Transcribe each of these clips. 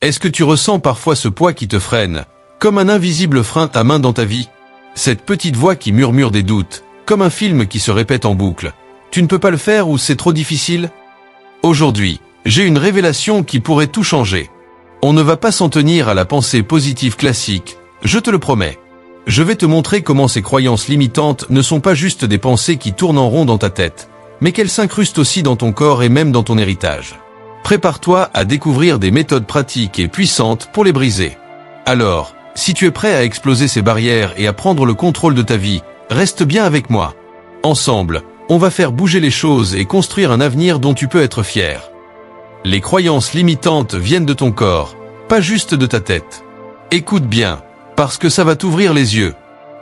Est-ce que tu ressens parfois ce poids qui te freine, comme un invisible frein à main dans ta vie? Cette petite voix qui murmure des doutes, comme un film qui se répète en boucle. Tu ne peux pas le faire ou c'est trop difficile? Aujourd'hui, j'ai une révélation qui pourrait tout changer. On ne va pas s'en tenir à la pensée positive classique, je te le promets. Je vais te montrer comment ces croyances limitantes ne sont pas juste des pensées qui tournent en rond dans ta tête, mais qu'elles s'incrustent aussi dans ton corps et même dans ton héritage. Prépare-toi à découvrir des méthodes pratiques et puissantes pour les briser. Alors, si tu es prêt à exploser ces barrières et à prendre le contrôle de ta vie, reste bien avec moi. Ensemble, on va faire bouger les choses et construire un avenir dont tu peux être fier. Les croyances limitantes viennent de ton corps, pas juste de ta tête. Écoute bien, parce que ça va t'ouvrir les yeux.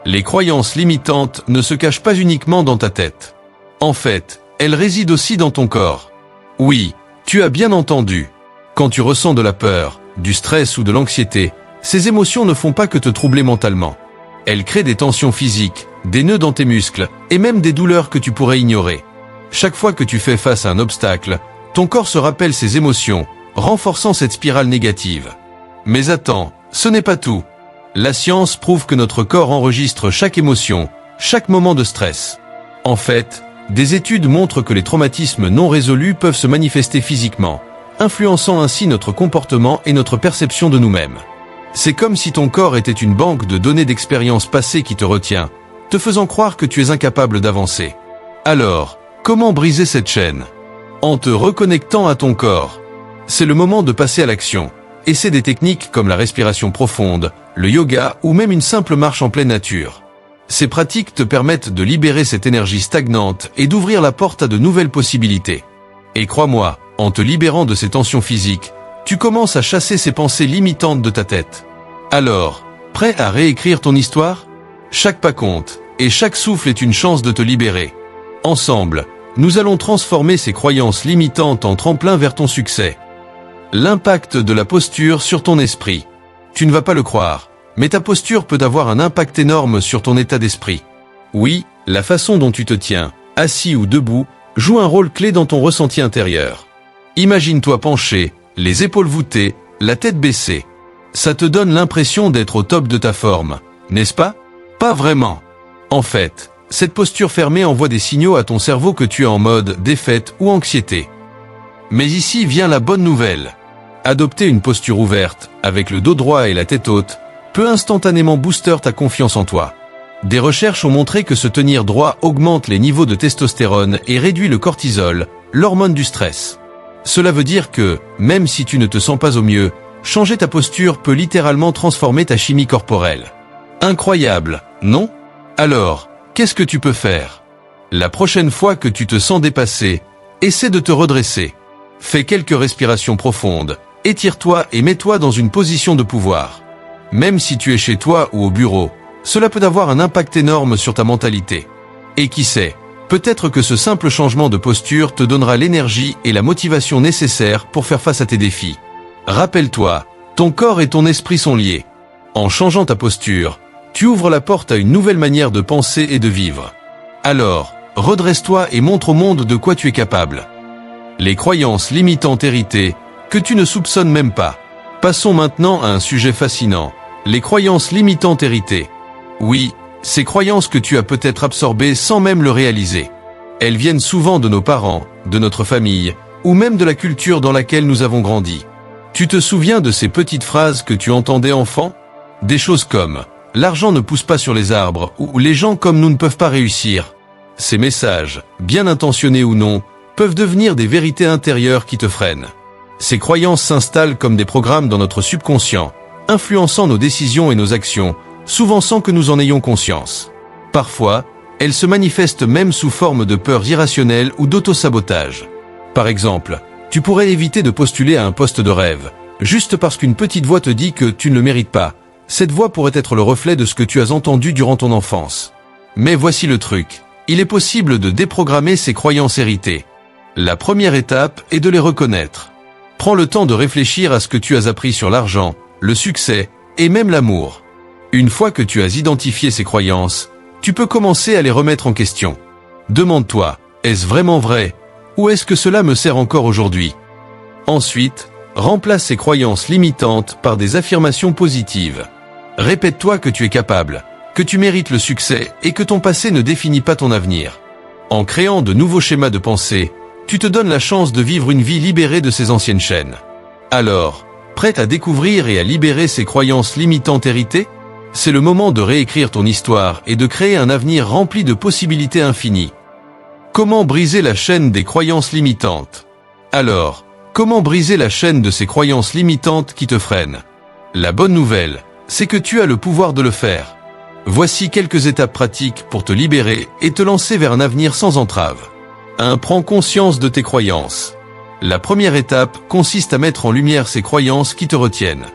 Les croyances limitantes ne se cachent pas uniquement dans ta tête. En fait, elles résident aussi dans ton corps. Oui, tu as bien entendu. Quand tu ressens de la peur, du stress ou de l'anxiété, ces émotions ne font pas que te troubler mentalement. Elles créent des tensions physiques, des nœuds dans tes muscles, et même des douleurs que tu pourrais ignorer. Chaque fois que tu fais face à un obstacle, ton corps se rappelle ces émotions, renforçant cette spirale négative. Mais attends, ce n'est pas tout. La science prouve que notre corps enregistre chaque émotion, chaque moment de stress. En fait, des études montrent que les traumatismes non résolus peuvent se manifester physiquement, influençant ainsi notre comportement et notre perception de nous-mêmes. C'est comme si ton corps était une banque de données d'expériences passées qui te retient, te faisant croire que tu es incapable d'avancer. Alors, comment briser cette chaîne? En te reconnectant à ton corps. C'est le moment de passer à l'action. Essaie des techniques comme la respiration profonde, le yoga ou même une simple marche en pleine nature. Ces pratiques te permettent de libérer cette énergie stagnante et d'ouvrir la porte à de nouvelles possibilités. Et crois-moi, en te libérant de ces tensions physiques, tu commences à chasser ces pensées limitantes de ta tête. Alors, prêt à réécrire ton histoire? Chaque pas compte, et chaque souffle est une chance de te libérer. Ensemble, nous allons transformer ces croyances limitantes en tremplin vers ton succès. L'impact de la posture sur ton esprit. Tu ne vas pas le croire, mais ta posture peut avoir un impact énorme sur ton état d'esprit. Oui, la façon dont tu te tiens, assis ou debout, joue un rôle clé dans ton ressenti intérieur. Imagine-toi penché, les épaules voûtées, la tête baissée. Ça te donne l'impression d'être au top de ta forme, n'est-ce pas? Pas vraiment. En fait, cette posture fermée envoie des signaux à ton cerveau que tu es en mode défaite ou anxiété. Mais ici vient la bonne nouvelle. Adopter une posture ouverte, avec le dos droit et la tête haute, peut instantanément booster ta confiance en toi. Des recherches ont montré que se tenir droit augmente les niveaux de testostérone et réduit le cortisol, l'hormone du stress. Cela veut dire que, même si tu ne te sens pas au mieux, changer ta posture peut littéralement transformer ta chimie corporelle. Incroyable, non? Alors, qu'est-ce que tu peux faire? La prochaine fois que tu te sens dépassé, essaie de te redresser. Fais quelques respirations profondes, étire-toi et mets-toi dans une position de pouvoir. Même si tu es chez toi ou au bureau, cela peut avoir un impact énorme sur ta mentalité. Et qui sait, peut-être que ce simple changement de posture te donnera l'énergie et la motivation nécessaires pour faire face à tes défis. Rappelle-toi, ton corps et ton esprit sont liés. En changeant ta posture, tu ouvres la porte à une nouvelle manière de penser et de vivre. Alors, redresse-toi et montre au monde de quoi tu es capable. Les croyances limitantes héritées, que tu ne soupçonnes même pas. Passons maintenant à un sujet fascinant, les croyances limitantes héritées. Oui, ces croyances que tu as peut-être absorbées sans même le réaliser. Elles viennent souvent de nos parents, de notre famille, ou même de la culture dans laquelle nous avons grandi. Tu te souviens de ces petites phrases que tu entendais enfant? Des choses comme « l'argent ne pousse pas sur les arbres » ou « les gens comme nous ne peuvent pas réussir ». Ces messages, bien intentionnés ou non, peuvent devenir des vérités intérieures qui te freinent. Ces croyances s'installent comme des programmes dans notre subconscient, influençant nos décisions et nos actions, souvent sans que nous en ayons conscience. Parfois, elles se manifestent même sous forme de peurs irrationnelles ou d'auto-sabotage. Par exemple, tu pourrais éviter de postuler à un poste de rêve, juste parce qu'une petite voix te dit que tu ne le mérites pas. Cette voix pourrait être le reflet de ce que tu as entendu durant ton enfance. Mais voici le truc, il est possible de déprogrammer ces croyances héritées. La première étape est de les reconnaître. Prends le temps de réfléchir à ce que tu as appris sur l'argent, le succès et même l'amour. Une fois que tu as identifié ces croyances, tu peux commencer à les remettre en question. Demande-toi, est-ce vraiment vrai? Ou est-ce que cela me sert encore aujourd'hui? Ensuite, Remplace ces croyances limitantes par des affirmations positives. Répète-toi que tu es capable, que tu mérites le succès et que ton passé ne définit pas ton avenir. En créant de nouveaux schémas de pensée, tu te donnes la chance de vivre une vie libérée de ces anciennes chaînes. Alors, prête à découvrir et à libérer ces croyances limitantes héritées? C'est le moment de réécrire ton histoire et de créer un avenir rempli de possibilités infinies. Comment briser la chaîne des croyances limitantes? Alors, comment briser la chaîne de ces croyances limitantes qui te freinent? La bonne nouvelle, c'est que tu as le pouvoir de le faire. Voici quelques étapes pratiques pour te libérer et te lancer vers un avenir sans entrave. 1. Prends conscience de tes croyances. La première étape consiste à mettre en lumière ces croyances qui te retiennent.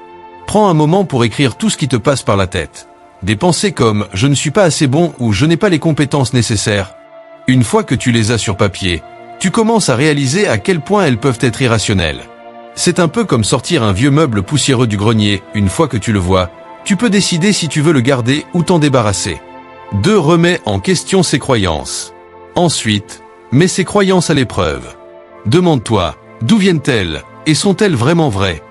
Prends un moment pour écrire tout ce qui te passe par la tête. Des pensées comme « je ne suis pas assez bon » ou « je n'ai pas les compétences nécessaires ». Une fois que tu les as sur papier, tu commences à réaliser à quel point elles peuvent être irrationnelles. C'est un peu comme sortir un vieux meuble poussiéreux du grenier. Une fois que tu le vois, tu peux décider si tu veux le garder ou t'en débarrasser. 2. Remets en question ces croyances. Ensuite, mets ces croyances à l'épreuve. Demande-toi, d'où viennent-elles et sont-elles vraiment vraies?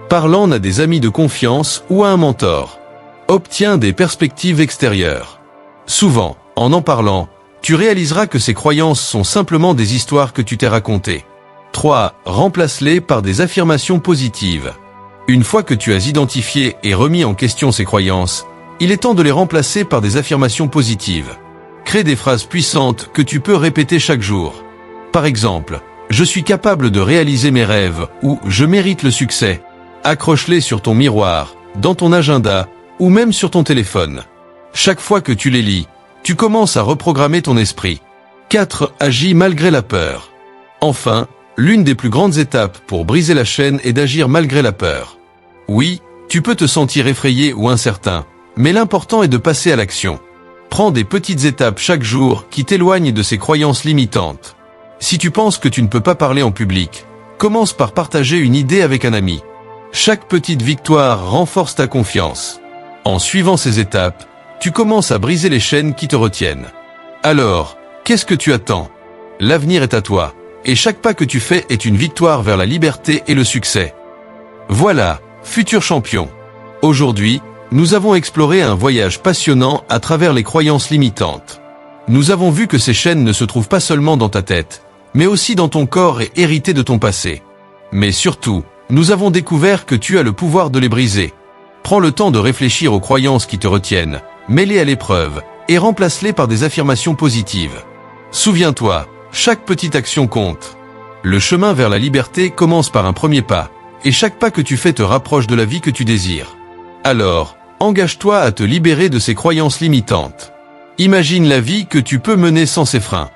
Parle-en à des amis de confiance ou à un mentor. Obtiens des perspectives extérieures. Souvent, en parlant, tu réaliseras que ces croyances sont simplement des histoires que tu t'es racontées. 3. Remplace-les par des affirmations positives. Une fois que tu as identifié et remis en question ces croyances, il est temps de les remplacer par des affirmations positives. Crée des phrases puissantes que tu peux répéter chaque jour. Par exemple, « Je suis capable de réaliser mes rêves » ou « Je mérite le succès ». Accroche-les sur ton miroir, dans ton agenda ou même sur ton téléphone. Chaque fois que tu les lis, tu commences à reprogrammer ton esprit. 4. Agis malgré la peur. Enfin, l'une des plus grandes étapes pour briser la chaîne est d'agir malgré la peur. Oui, tu peux te sentir effrayé ou incertain, mais l'important est de passer à l'action. Prends des petites étapes chaque jour qui t'éloignent de ces croyances limitantes. Si tu penses que tu ne peux pas parler en public, commence par partager une idée avec un ami. Chaque petite victoire renforce ta confiance. En suivant ces étapes, tu commences à briser les chaînes qui te retiennent. Alors, qu'est-ce que tu attends? L'avenir est à toi, et chaque pas que tu fais est une victoire vers la liberté et le succès. Voilà, futur champion. Aujourd'hui, nous avons exploré un voyage passionnant à travers les croyances limitantes. Nous avons vu que ces chaînes ne se trouvent pas seulement dans ta tête, mais aussi dans ton corps et héritées de ton passé. Mais surtout, nous avons découvert que tu as le pouvoir de les briser. Prends le temps de réfléchir aux croyances qui te retiennent, mets-les à l'épreuve, et remplace-les par des affirmations positives. Souviens-toi, chaque petite action compte. Le chemin vers la liberté commence par un premier pas, et chaque pas que tu fais te rapproche de la vie que tu désires. Alors, engage-toi à te libérer de ces croyances limitantes. Imagine la vie que tu peux mener sans ces freins.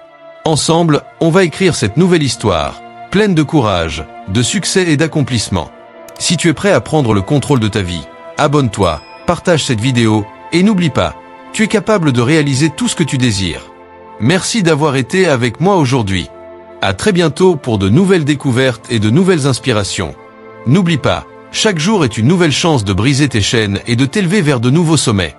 Ensemble, on va écrire cette nouvelle histoire, pleine de courage, de succès et d'accomplissement. Si tu es prêt à prendre le contrôle de ta vie, abonne-toi, partage cette vidéo, et n'oublie pas, tu es capable de réaliser tout ce que tu désires. Merci d'avoir été avec moi aujourd'hui. À très bientôt pour de nouvelles découvertes et de nouvelles inspirations. N'oublie pas, chaque jour est une nouvelle chance de briser tes chaînes et de t'élever vers de nouveaux sommets.